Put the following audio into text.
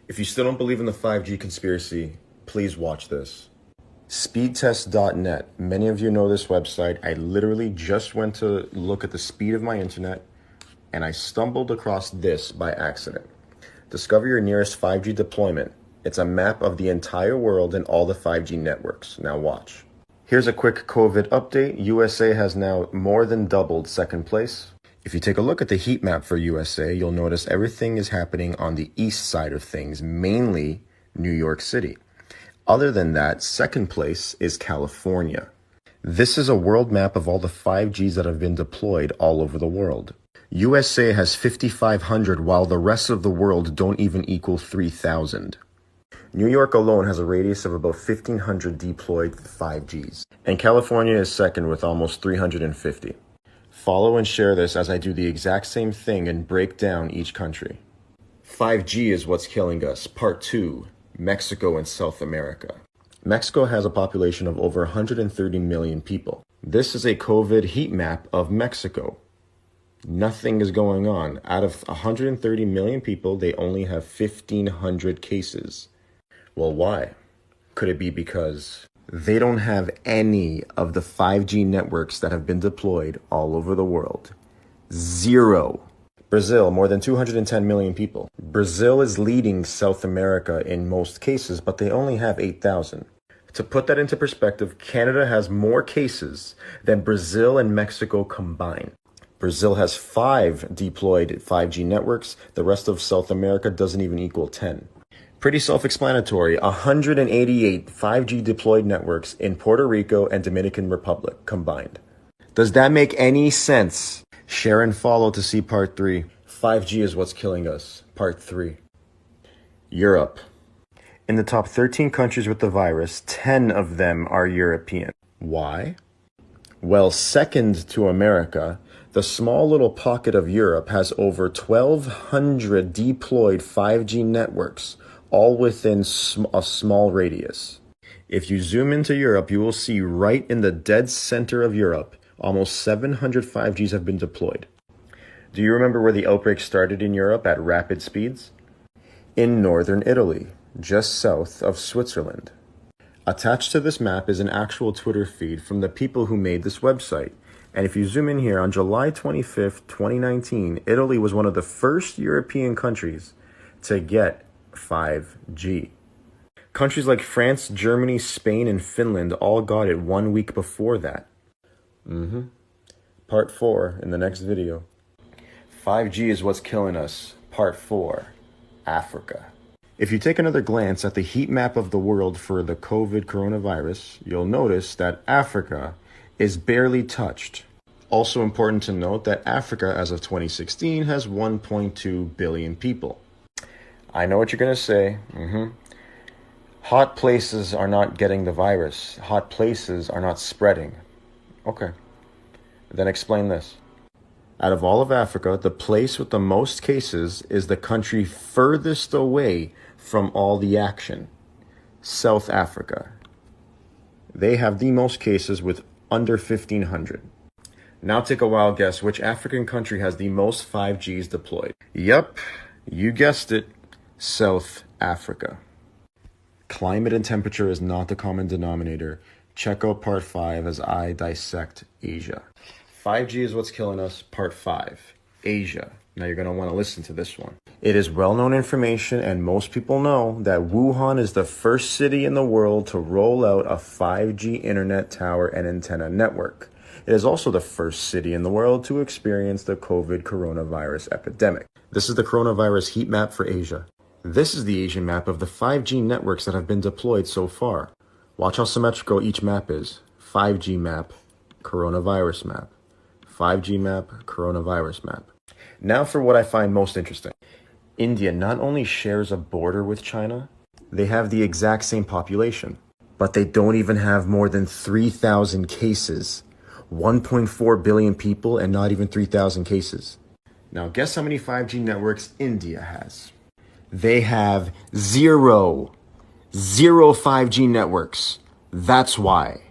If you still don't believe in the 5G conspiracy, please watch this. Speedtest.net. Many of you know this website. I literally just went to look at the speed of my internet and I stumbled across this by accident. Discover your nearest 5G deployment. It's a map of the entire world and all the 5G networks. Now watch. Here's a quick COVID update. USA has now more than doubled second place. If you take a look at the heat map for USA, you'll notice everything is happening on the east side of things, mainly New York City. Other than that, second place is California. This is a world map of all the 5Gs that have been deployed all over the world. USA has 5,500, while the rest of the world don't even equal 3,000. New York alone has a radius of about 1,500 deployed 5Gs. And California is second with almost 350. Follow and share this as I do the exact same thing and break down each country. 5G is what's killing us. Part 2, Mexico and South America. Mexico has a population of over 130 million people. This is a COVID heat map of Mexico. Nothing is going on. Out of 130 million people, they only have 1,500 cases. Well, why? Could it be because they don't have any of the 5G networks that have been deployed all over the world? Zero. Brazil, more than 210 million people. Brazil is leading South America in most cases, but they only have 8,000. To put that into perspective, Canada has more cases than Brazil and Mexico combined. Brazil has 5 deployed 5G networks. The rest of South America doesn't even equal 10. Pretty self-explanatory. 188 5G deployed networks in Puerto Rico and Dominican Republic combined. Does that make any sense? Share and follow to see part 3. 5G is what's killing us. Part 3. Europe. In the top 13 countries with the virus, 10 of them are European. Why? Well, second to America, the small little pocket of Europe has over 1,200 deployed 5G networks, all within a small radius. If you zoom into Europe, you will see right in the dead center of Europe, almost 700 5Gs have been deployed. Do you remember where the outbreak started in Europe at rapid speeds? In northern Italy, just south of Switzerland. Attached to this map is an actual Twitter feed from the people who made this website. And if you zoom in here, on July 25th, 2019, Italy was one of the first European countries to get 5G. Countries like France, Germany, Spain, and Finland all got it 1 week before that. Part 4 in the next video. 5G is what's killing us. Part 4, Africa. If you take another glance at the heat map of the world for the COVID coronavirus, you'll notice that Africa is barely touched. Also important to note that Africa, as of 2016, has 1.2 billion people. I know what you're going to say. Hot places are not getting the virus. Hot places are not spreading. Okay. Then explain this. Out of all of Africa, the place with the most cases is the country furthest away from all the action. South Africa. They have the most cases with under 1,500. Now take a wild guess which African country has the most 5Gs deployed. Yep, you guessed it. South Africa. Climate and temperature is not the common denominator. Check out part 5 as I dissect Asia. 5G is what's killing us. Part 5, Asia. Now you're going to want to listen to this one. It is well-known information, and most people know that Wuhan is the first city in the world to roll out a 5G internet tower and antenna network. It is also the first city in the world to experience the COVID coronavirus epidemic. This is the coronavirus heat map for Asia. This is the Asian map of the 5G networks that have been deployed so far. Watch how symmetrical each map is. 5G map, coronavirus map. 5G map, coronavirus map. Now for what I find most interesting. India not only shares a border with China, they have the exact same population, but they don't even have more than 3,000 cases. 1.4 billion people and not even 3,000 cases. Now guess how many 5G networks India has? They have zero 5G networks. That's why.